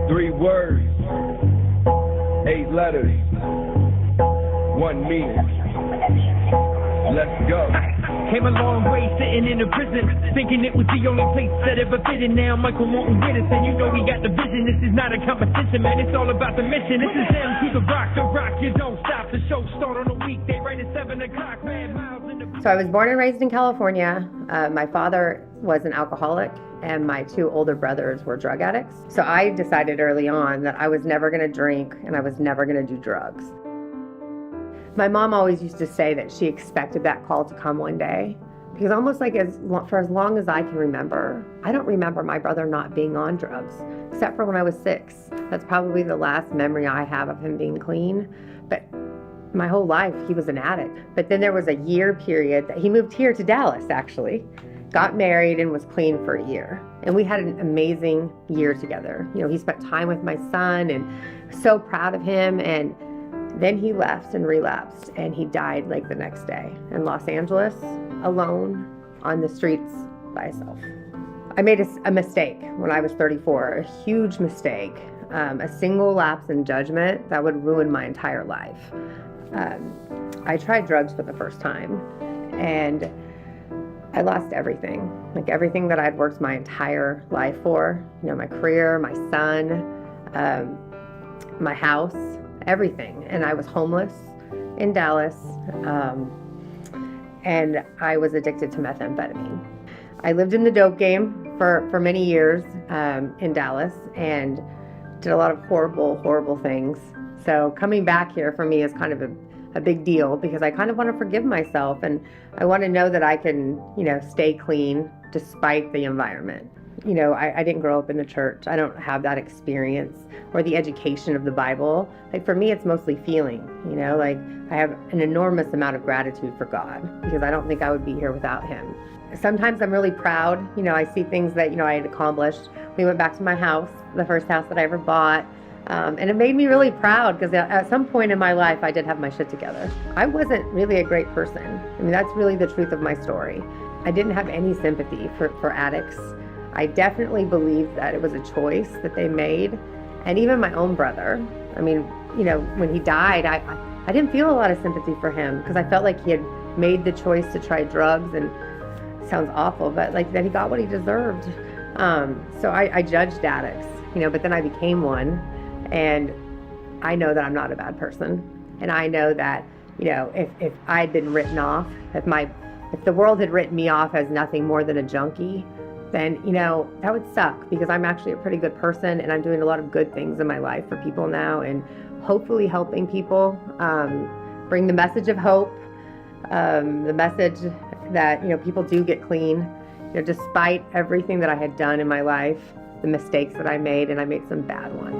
3 words, 8 letters, 1 meaning. Let's go. Came a long way sitting in a prison, thinking it was the only place that ever fitted. Now Michael won't with us, and you know we got the vision. This is not a competition, man, it's all about the mission. This is them to the rock, you don't stop. The show start on a weekday right at 7 o'clock, man, miles in the... So I was born and raised in California. My father was an alcoholic, and my 2 older brothers were drug addicts. So I decided early on that I was never gonna drink and I was never gonna do drugs. My mom always used to say that she expected that call to come one day, because almost like for as long as I can remember, I don't remember my brother not being on drugs, except for when I was 6. That's probably the last memory I have of him being clean. But my whole life, he was an addict. But then there was a year period that he moved here to Dallas, actually, got married and was clean for a year. And we had an amazing year together. You know, he spent time with my son and so proud of him. And then he left and relapsed, and he died like the next day in Los Angeles, alone on the streets by himself. I made a mistake when I was 34, a huge mistake, a single lapse in judgment that would ruin my entire life. I tried drugs for the first time, and I lost everything, like everything that I'd worked my entire life for, you know, my career, my son, my house, everything. And I was homeless in Dallas, and I was addicted to methamphetamine. I lived in the dope game for many years in Dallas, and did a lot of horrible things. So coming back here for me is kind of a big deal, because I kind of want to forgive myself, and I want to know that I can, you know, stay clean despite the environment. You know, I didn't grow up in the church. I don't have that experience or the education of the Bible. Like for me, it's mostly feeling, you know, like I have an enormous amount of gratitude for God, because I don't think I would be here without him. Sometimes I'm really proud. You know, I see things that, you know, I had accomplished. We went back to my house, the first house that I ever bought. And it made me really proud, because at some point in my life, I did have my shit together. I wasn't really a great person. I mean, that's really the truth of my story. I didn't have any sympathy for addicts. I definitely believed that it was a choice that they made. And even my own brother, I mean, you know, when he died, I didn't feel a lot of sympathy for him, because I felt like he had made the choice to try drugs, and it sounds awful, but like that he got what he deserved. So I judged addicts, you know, but then I became one. And I know that I'm not a bad person. And I know that, you know, if I'd been written off, if the world had written me off as nothing more than a junkie, then, you know, that would suck, because I'm actually a pretty good person, and I'm doing a lot of good things in my life for people now, and hopefully helping people, bring the message of hope, the message that, you know, people do get clean, you know, despite everything that I had done in my life, the mistakes that I made, and I made some bad ones.